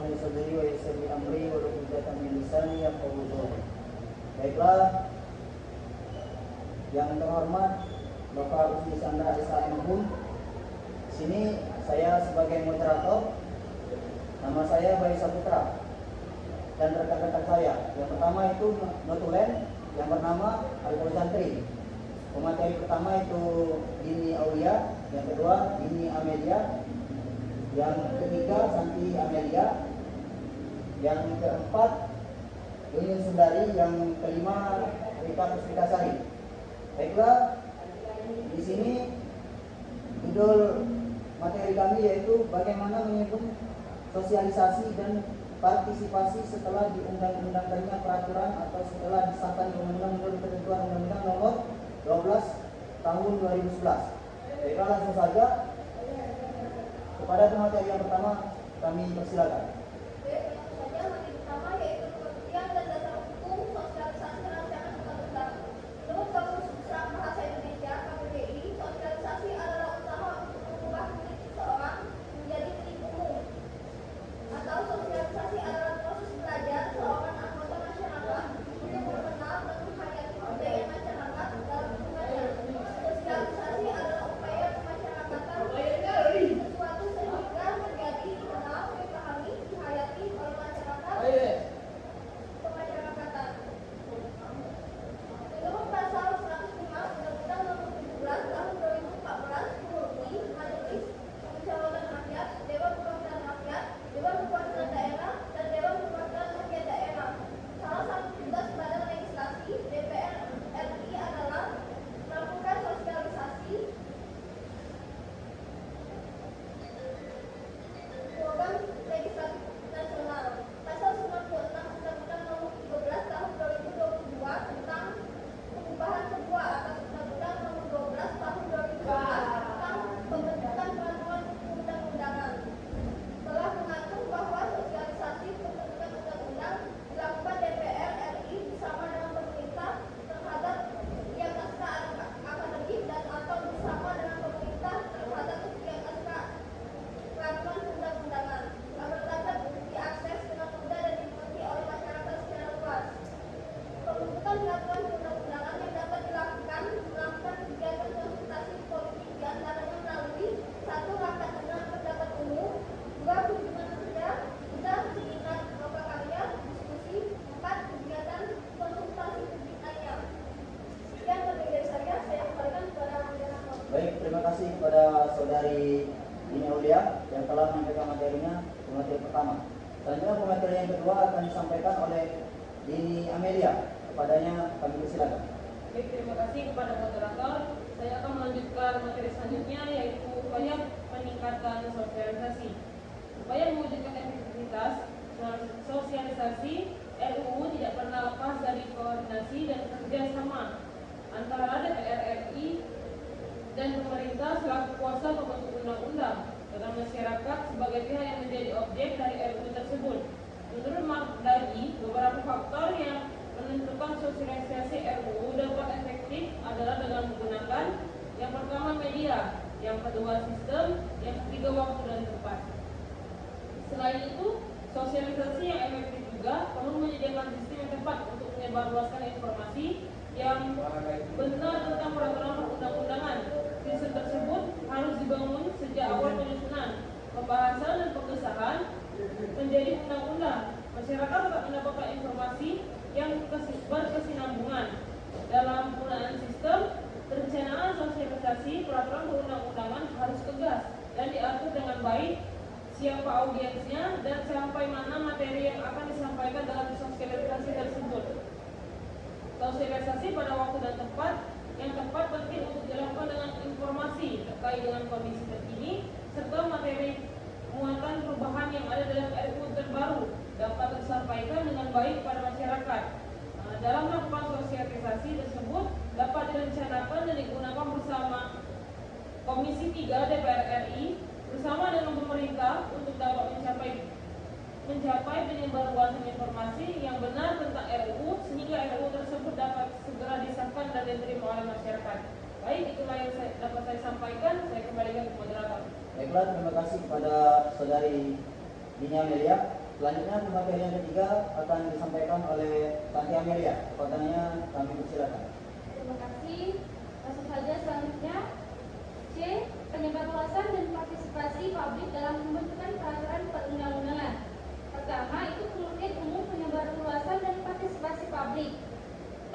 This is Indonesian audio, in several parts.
li sadri wa yassir li amri wa hlul 'uqdatam min lisani yafqahu qawli. Baiklah, yang terhormat Bapak Usni Sandra S.A.M. Di sini saya sebagai moderator, nama saya Bayu Saputra dan rekan-rekan saya. Yang pertama itu notulen yang bernama Al-Qur'an Santri. Pemateri pertama itu Dini Aulia, yang kedua Dini Amelia, yang ketiga Santi Amelia, yang keempat Yuyun Sundari, yang kelima Rika Puspitasari. Baiklah, di sini judul materi kami yaitu bagaimana menyebut sosialisasi dan partisipasi setelah diundang-undangkannya peraturan atau setelah disahkan undang-undang menurut ketentuan undang-undang nomor 12 tahun 2011. Baiklah, langsung saja kepada pemateri yang pertama kami persilakan. Materi pertama yaitu pengertian dan dasar hukum sosialisasi rancangan undang-undang. Menurut Kamus Besar Bahasa Indonesia (KBBI), sosialisasi adalah usaha untuk mengubah milik seseorang menjadi milik umum. Atau sosialisasi adalah proses belajar seorang anggota masyarakat untuk mengenal dan menghayati budaya masyarakat dalam lingkungannya. Sosialisasi adalah upaya kemasyarakatan sesuatu sehingga menjadi dikenal, dipahami, dihayati oleh masyarakat kemasyarakatan. Menurut Pasal 105 Undang-Undang Nomor 17 Tahun 2014 menguji Majelis Permusyawaratan Rakyat, Dewan Perwakilan Rakyat, Dewan Perwakilan Daerah, dan Dewan Perwakilan Rakyat Daerah. Salah satu tugas Badan Legislasi DPR RI adalah melakukan sosialisasi program legislatif nasional. Pasal 96 Undang-Undang Nomor 13 Tahun 2022 tentang perubahan kedua atas Undang-Undang Nomor 12 Tahun 2011 tentang pembentukan peraturan undang-undangan telah mengatur bahwa sosialisasi pembentukan undang-undang dilakukan DPR RI bersama dengan pemerintah terhadap yang naskah akademik dan atau bersama dengan pemerintah terhadap yang naskah peraturan undang-undangan agar dapat diakses dengan mudah dan dimengerti oleh masyarakat secara luas. Pembentukan peraturan undang-undangan yang dapat dilakukan melakukan kegiatan konsultasi politik di antaranya melalui 1. Rapat dengar pendapat umum, 2. Kunjungan kerja, 3. Seminar lokakarya, diskusi, 4. Kegiatan konsultasi publik lainnya. Sekian dari saya kembalikan kepada moderator. Baik, terima kasih kepada saudari Dini Aulia yang telah menyampaikan materinya pemateri pertama. Selanjutnya pemateri yang kedua akan disampaikan oleh Dini Amelia. Kepadanya kami persilakan. Baik, terima kasih kepada moderator. Saya akan melanjutkan materi selanjutnya yaitu upaya peningkatan sosialisasi. Upaya mewujudkan efektivitas sosialisasi RUU tidak pernah lepas dari koordinasi dan kerjasama antara DPR RI dan pemerintah selaku kuasa pembentuk undang-undang dengan masyarakat sebagai pihak yang menjadi objek dari RUU tersebut. Menurut Mardani, beberapa faktor yang menentukan sosialisasi RUU dapat efektif adalah dengan menggunakan yang pertama media, yang kedua sistem, yang ketiga waktu dan tempat. Selain itu, sosialisasi yang efektif juga perlu menyediakan sistem yang tepat untuk menyebarluaskan informasi yang benar tentang peraturan perundang-undangan. Sistem tersebut harus dibangun sejak awal penyusunan, pembahasan dan pengesahan menjadi undang-undang. Masyarakat dapat mendapatkan informasi yang berkesinambungan. Dalam penggunaan sistem, perencanaan sosialisasi peraturan perundang-undangan harus tegas dan diatur dengan baik siapa audiensnya dan sampai mana materi yang akan disampaikan dalam sosialisasi tersebut. Sosialisasi pada waktu dan tempat yang tepat penting untuk dilakukan dengan informasi terkait dengan kondisi terkini serta materi muatan perubahan yang ada dalam RUU terbaru dapat disampaikan dengan baik pada masyarakat. Dalam melakukan sosialisasi tersebut dapat direncanakan dan digunakan bersama Komisi 3 DPR RI bersama dengan pemerintah untuk dapat mencapai penyebarluasan informasi yang benar tentang RUU sehingga RUU tersebut dapat segera disahkan dan diterima oleh masyarakat. Baik, itulah yang dapat saya sampaikan. Saya kembalikan ke moderator. Baiklah, terima kasih kepada saudari Dini Amelia. Selanjutnya pemateri yang ketiga akan disampaikan oleh Tanti Amelia. Kepadanya kami persilakan. Terima kasih. Langsung saja selanjutnya. C. Penyebarluasan dan partisipasi publik dalam pembentukan peraturan perundang-undangan. Pertama, itu pengertian umum penyebarluasan dan partisipasi publik.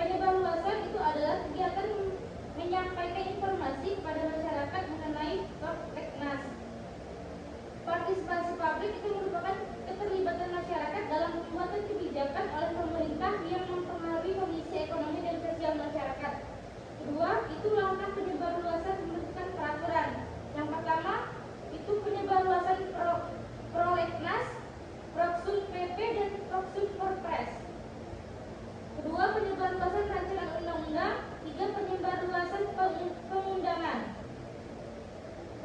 Penyebarluasan itu adalah kegiatan menyampaikan informasi kepada masyarakat mengenai Prolegnas. Partisipasi publik itu merupakan keterlibatan masyarakat dalam pembuatan kebijakan oleh pemerintah yang mempengaruhi kondisi ekonomi dan sosial masyarakat. Kedua, itu langkah penyebarluasan pembentukan peraturan. Yang pertama, itu penyebarluasan Prolegnas, Proksum PP, dan Proksum Perpres. Kedua, penyebarluasan rancangan undang-undang. Tiga, penyebarluasan pengundangan.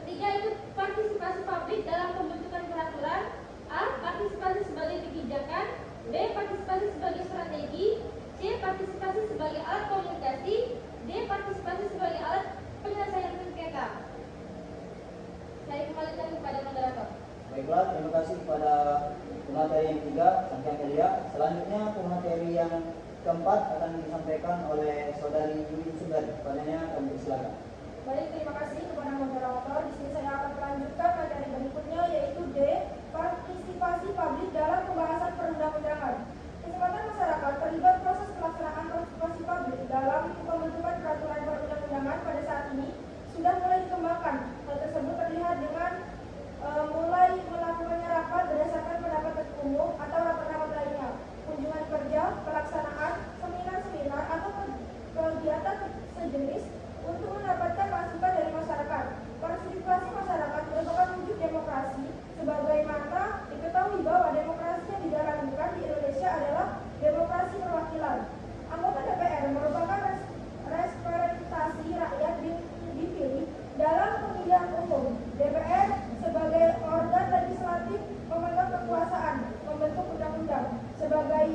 Ketiga, itu partisipasi publik dalam pembentukan peraturan. A. Partisipasi sebagai kebijakan. B. Partisipasi sebagai strategi. C. Partisipasi sebagai alat komunikasi. D. Partisipasi sebagai alat penyelesaian sengketa. Saya kembalikan kepada moderator. Baiklah, terima kasih kepada pemateri yang ketiga, Tanti Amelia. Selanjutnya pemateri yang keempat akan disampaikan oleh Saudari Yuli Sundari. Kepadanya kami persilakan. Baik, terima kasih kepada moderator. Di sini saya akan melanjutkan materi berikutnya, yaitu D. Partisipasi publik dalam pembahasan perundang-undangan. Kesempatan masyarakat terlibat proses pelaksanaan partisipasi publik dalam pembentukan peraturan perundang-undangan pada saat ini sudah mulai dikembangkan. Hal tersebut terlihat dengan mulai melakukannya rapat berdasarkan pendapat umum atau rapat-rapat lainnya, kunjungan kerja, pelaksanaan seminar-seminar atau kegiatan sejenis untuk mendapatkan masukan dari masyarakat. Partisipasi masyarakat merupakan wujud demokrasi, sebagaimana diketahui bahwa demokrasi yang dijalankan di Indonesia adalah demokrasi perwakilan. Anggota DPR merupakan representasi rakyat dipilih dalam pemilihan umum. DPR sebagai organ legislatif memegang kekuasaan membentuk undang-undang. Sebagai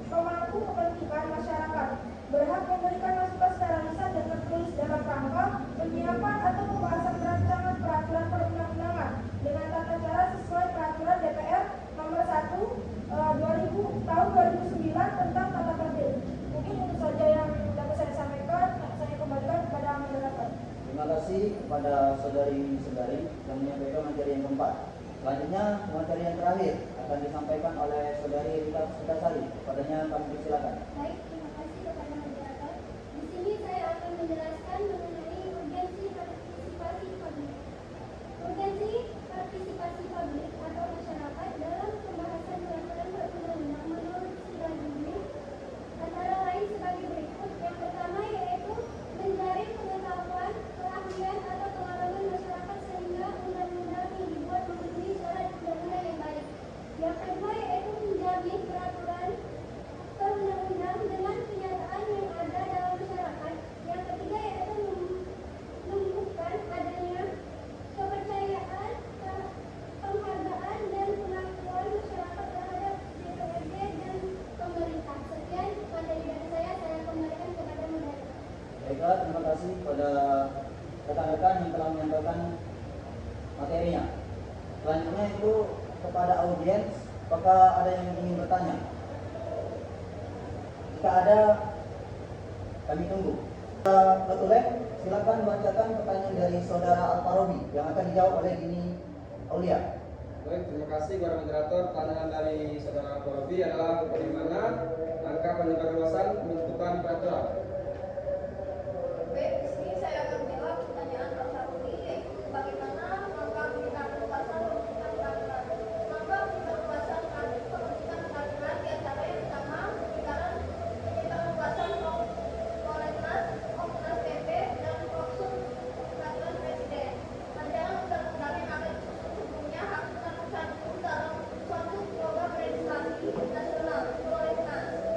pemangku kepentingan masyarakat, berhak memberikan masukan secara lisan dan tertulis dalam rangka penyiapan atau pembahasan rancangan peraturan perundang-undangan dengan tata cara sesuai peraturan DPR nomor 1 tahun 2009 tentang tata tertib. Mungkin itu saja yang dapat saya sampaikan. Saya kembalikan kepada moderator. Terima kasih kepada Saudari Sundari yang menyampaikan materi yang keempat. Selanjutnya materi yang terakhir akan disampaikan oleh Saudari Rita Sutasari. Kepadanya kami persilakan. Baik, terima kasih kepada moderator. Di sini saya akan menjelaskan mengenai urgensi partisipasi publik. Urgensi partisipasi publik atau masyarakat dalam pembahasan peraturan perundang-undangan menurut Sidang Dulu antara lain sebagai berikut. Yang pertama yaitu menjaring pengetahuan, keahlian atau pengalaman masyarakat sehingga undang-undang yang dibuat memenuhi syarat undang-undang yang baik. Yang kedua yaitu menjamin peraturan perundang-undang dengan kenyataan yang ada dalam masyarakat. Yang ketiga yaitu menumbuhkan adanya kepercayaan, penghargaan dan pengakuan masyarakat terhadap DPRD dan pemerintah. Sekian materi dari saya kembalikan kepada moderator. Baiklah, terima kasih kepada rekan-rekan yang telah menyampaikan materinya. Selanjutnya itu kepada audiens, apakah ada yang ingin bertanya? Jika ada, kami tunggu. Betulek, silakan bacakan pertanyaan dari Saudara Al-Farobi yang akan dijawab oleh Dini Aulia. Baik, terima kasih kepada moderator. Pandangan dari Saudara Al-Farobi adalah bagaimana langkah penyebarluasan pembentukan peraturan. Baik, di sini saya akan menjawab pertanyaan Al-Saruni, yaitu bagaimana langkah penyebarluasan pembentukan peraturan. Langkah penyebarluasan pembentukan peraturan di antara yang pertama penyebarluasan Prolegnas, Prolegnas PP, dan Proksum peraturan presiden. Rancangan undang-undang yang akan disusun sebelumnya harus tercantum dalam suatu program legislasi nasional Prolegnas.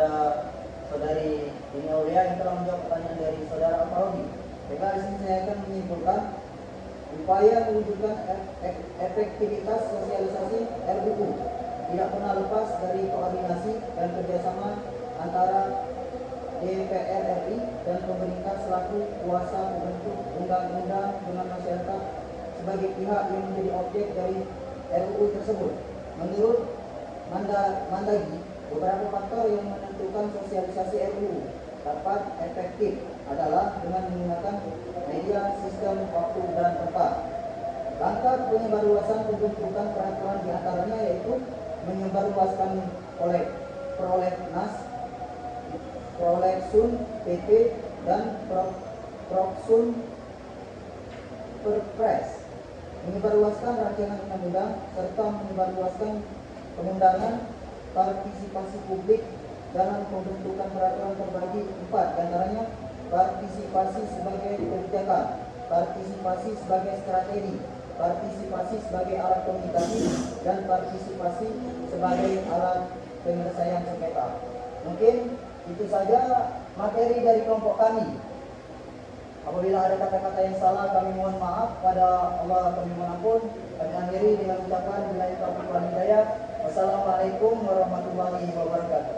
kepada saudari Dini Aulia yang telah menjawab pertanyaan dari saudara Al-Farabi. Maka di sini saya akan menyimpulkan upaya mewujudkan efektivitas sosialisasi RUU tidak pernah lepas dari koordinasi dan kerjasama antara DPR RI dan pemerintah selaku kuasa pembentuk undang-undang dengan masyarakat sebagai pihak yang menjadi objek dari RUU tersebut. Menurut Mandagi, beberapa faktor yang menentukan sosialisasi RUU dapat efektif adalah dengan menggunakan media, sistem, waktu, dan tempat. Langkah penyebarluasan pembentukan peraturan diantaranya yaitu menyebarluaskan prolegnas, prolegsun, PP, dan propsun perpres, menyebarluaskan rancangan undang-undang, serta menyebarluaskan pengundangan partisipasi publik dalam pembentukan peraturan terbagi 4, diantaranya partisipasi sebagai kebijakan, partisipasi sebagai strategi, partisipasi sebagai alat komunikasi, dan partisipasi sebagai alat penyelesaian sengketa. Mungkin itu saja materi dari kelompok kami. Apabila ada kata-kata yang salah, kami mohon maaf. Pada Allah kami mohon ampun. Kami akhiri dengan ucapan billahi taufiq wal hidayah. Wassalamualaikum warahmatullahi wabarakatuh.